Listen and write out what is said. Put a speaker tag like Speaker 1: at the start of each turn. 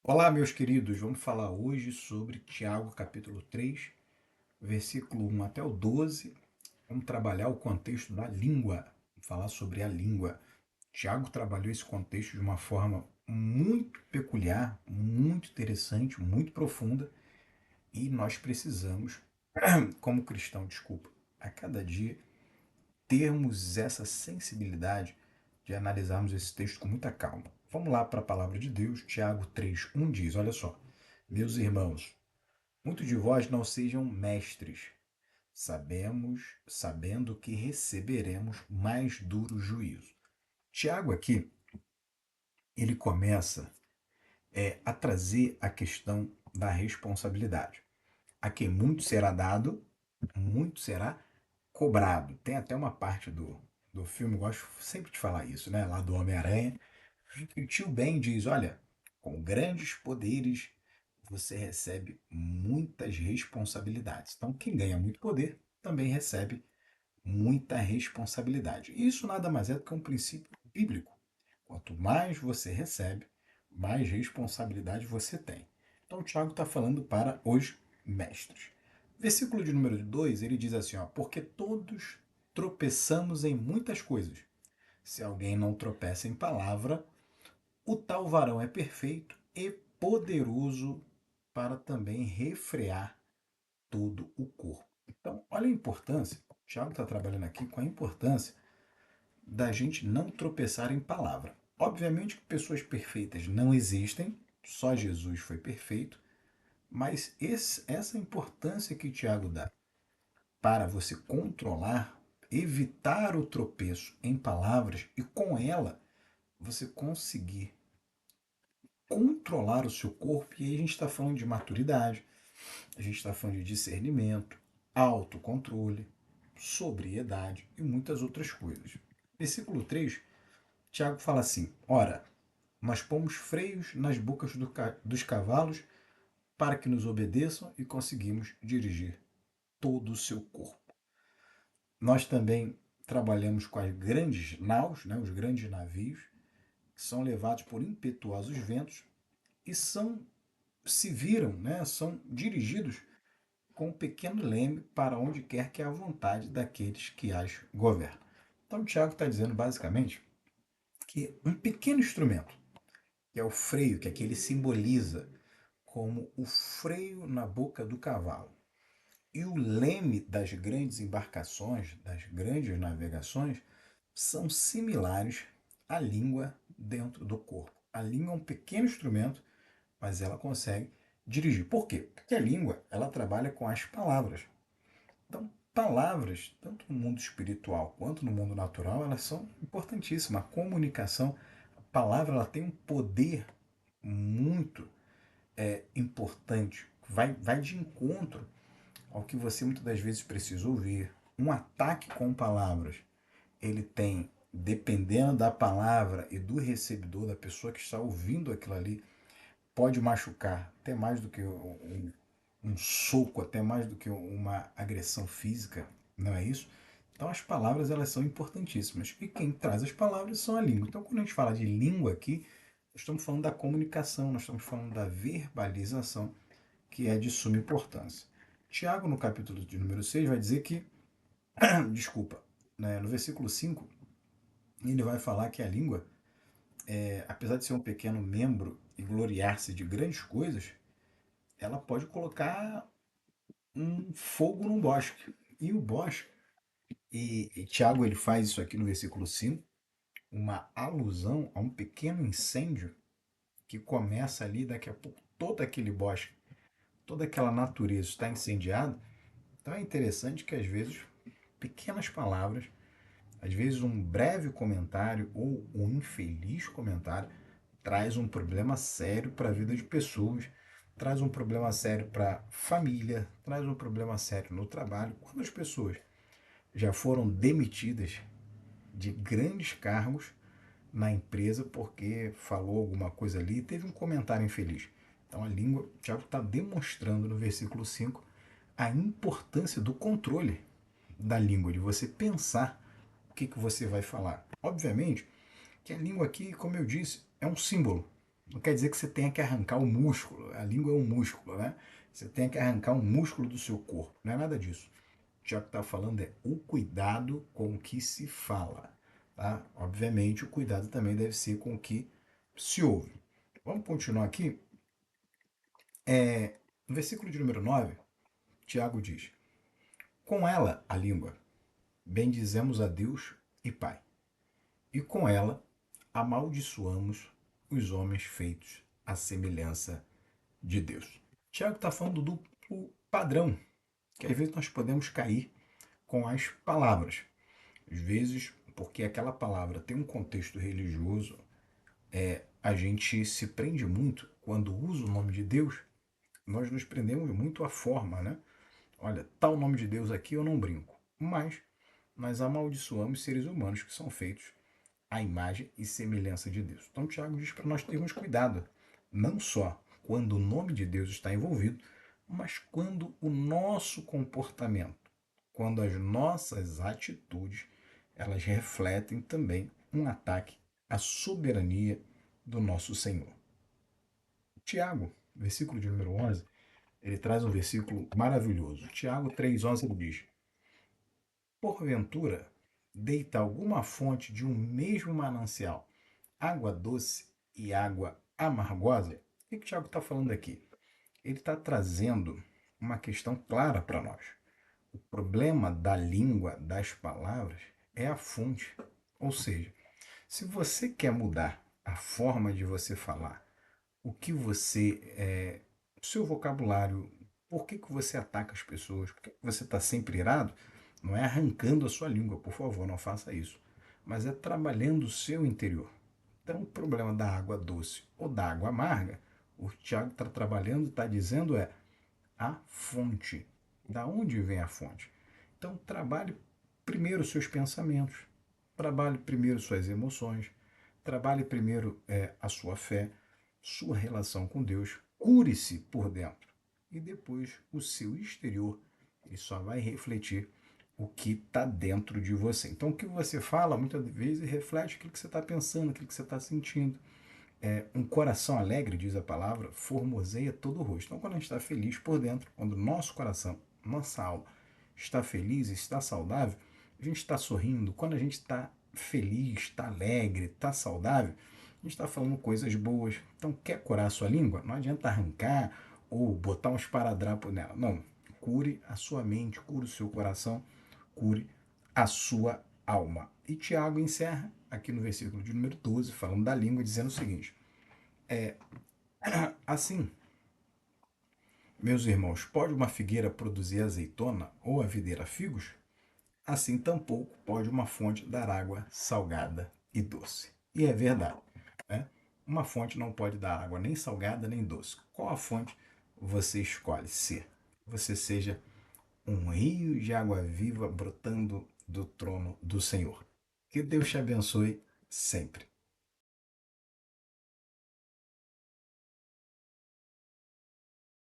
Speaker 1: Olá, meus queridos. Vamos falar hoje sobre Tiago, capítulo 3, versículo 1 até o 12. Vamos trabalhar o contexto da língua, falar sobre a língua. Tiago trabalhou esse contexto de uma forma muito peculiar, muito interessante, muito profunda, e nós precisamos, como cristão, desculpa, a cada dia termos essa sensibilidade de analisarmos esse texto com muita calma. Vamos lá para a palavra de Deus. Tiago 3:1 diz, olha só: Meus irmãos, muitos de vós não sejam mestres, sabendo que receberemos mais duro juízo. Tiago aqui, ele começa a trazer a questão da responsabilidade. A quem muito será dado, muito será cobrado. Tem até uma parte do filme, eu gosto sempre de falar isso, né? Lá do Homem-Aranha, que o tio Ben diz: olha, com grandes poderes você recebe muitas responsabilidades. Então, quem ganha muito poder também recebe muita responsabilidade. Isso nada mais é do que um princípio bíblico. Quanto mais você recebe, mais responsabilidade você tem. Então, o Tiago está falando para os mestres. Versículo de número 2, ele diz assim: ó, porque todos tropeçamos em muitas coisas. Se alguém não tropeça em palavra, o tal varão é perfeito e poderoso para também refrear todo o corpo. Então, olha a importância. O Tiago está trabalhando aqui com a importância da gente não tropeçar em palavra. Obviamente que pessoas perfeitas não existem, só Jesus foi perfeito, mas essa importância que o Tiago dá para você controlar, evitar o tropeço em palavras e com ela você conseguir controlar o seu corpo, e aí a gente está falando de maturidade, a gente está falando de discernimento, autocontrole, sobriedade e muitas outras coisas. Versículo 3, Tiago fala assim: ora, nós pomos freios nas bocas dos cavalos para que nos obedeçam e conseguimos dirigir todo o seu corpo. Nós também trabalhamos com as grandes naus, né, os grandes navios, que são levados por impetuosos ventos e se viram, né, são dirigidos com um pequeno leme para onde quer que é a vontade daqueles que as governam. Então, o Tiago está dizendo basicamente que um pequeno instrumento, que é o freio, que aqui ele simboliza como o freio na boca do cavalo, e o leme das grandes embarcações, das grandes navegações, são similares à língua dentro do corpo. A língua é um pequeno instrumento, mas ela consegue dirigir. Por quê? Porque a língua ela trabalha com as palavras. Então, palavras, tanto no mundo espiritual quanto no mundo natural, elas são importantíssimas. A comunicação, a palavra, ela tem um poder muito importante. Vai de encontro ao que você muitas das vezes precisa ouvir. Um ataque com palavras, ele tem, dependendo da palavra e do recebedor, da pessoa que está ouvindo aquilo ali, pode machucar até mais do que um soco, até mais do que uma agressão física, não é isso? Então as palavras elas são importantíssimas e quem traz as palavras são a língua. Então quando a gente fala de língua aqui, nós estamos falando da comunicação, nós estamos falando da verbalização, que é de suma importância. Tiago, no capítulo de número 6 vai dizer que, desculpa, né, no versículo 5 ele vai falar que a língua, apesar de ser um pequeno membro e gloriar-se de grandes coisas, ela pode colocar um fogo num bosque. E o bosque, e Tiago ele faz isso aqui no versículo 5, uma alusão a um pequeno incêndio que começa ali, daqui a pouco todo aquele bosque, toda aquela natureza está incendiada. Então é interessante que às vezes pequenas palavras, às vezes um breve comentário ou um infeliz comentário traz um problema sério para a vida de pessoas, traz um problema sério para a família, traz um problema sério no trabalho. Quando as pessoas já foram demitidas de grandes cargos na empresa porque falou alguma coisa ali e teve um comentário infeliz. Então a língua, o Tiago está demonstrando no versículo 5 a importância do controle da língua, de você pensar o que você vai falar. Obviamente que a língua aqui, como eu disse, é um símbolo. Não quer dizer que você tenha que arrancar o músculo. A língua é um músculo, né? Você tem que arrancar um músculo do seu corpo. Não é nada disso. O Tiago está falando é o cuidado com o que se fala. Tá? Obviamente, o cuidado também deve ser com o que se ouve. Vamos continuar aqui. No versículo de número 9, Tiago diz: com ela, a língua, bendizemos a Deus e Pai, e com ela amaldiçoamos os homens feitos à semelhança de Deus. Tiago está falando do duplo padrão, que às vezes nós podemos cair com as palavras. Às vezes, porque aquela palavra tem um contexto religioso, a gente se prende muito quando usa o nome de Deus, nós nos prendemos muito à forma, né? Olha, tal nome de Deus aqui eu não brinco. Mas nós amaldiçoamos seres humanos que são feitos à imagem e semelhança de Deus. Então, Tiago diz para nós termos cuidado, não só quando o nome de Deus está envolvido, mas quando o nosso comportamento, quando as nossas atitudes, elas refletem também um ataque à soberania do nosso Senhor. Tiago, versículo de número 11, ele traz um versículo maravilhoso. Tiago 3,11 ele diz: porventura, deita alguma fonte de um mesmo manancial água doce e água amargosa? O que o Tiago está falando aqui? Ele está trazendo uma questão clara para nós. O problema da língua, das palavras, é a fonte. Ou seja, se você quer mudar a forma de você falar, o que você, o seu vocabulário, por que você ataca as pessoas, por que você está sempre irado, não é arrancando a sua língua, por favor, não faça isso, mas é trabalhando o seu interior. Então, o problema da água doce ou da água amarga, o Tiago está trabalhando, está dizendo a fonte. Da onde vem a fonte? Então, trabalhe primeiro os seus pensamentos, trabalhe primeiro suas emoções, trabalhe primeiro a sua fé, sua relação com Deus, cure-se por dentro. E depois o seu exterior, ele só vai refletir o que está dentro de você. Então, o que você fala, muitas vezes, reflete aquilo que você está pensando, aquilo que você está sentindo. Um coração alegre, diz a palavra, formoseia todo o rosto. Então, quando a gente está feliz por dentro, quando o nosso coração, nossa alma está feliz, está saudável, a gente está sorrindo. Quando a gente está feliz, está alegre, está saudável, a gente está falando coisas boas. Então, quer curar a sua língua? Não adianta arrancar ou botar um esparadrapo nela. Não. Cure a sua mente, cure o seu coração, cure a sua alma. E Tiago encerra aqui no versículo de número 12, falando da língua, dizendo o seguinte: assim, meus irmãos, pode uma figueira produzir azeitona ou a videira figos? Assim tampouco pode uma fonte dar água salgada e doce. E é verdade, né? Uma fonte não pode dar água nem salgada nem doce. Qual a fonte você escolhe ser? Você seja um rio de água viva brotando do trono do Senhor. Que Deus te abençoe sempre.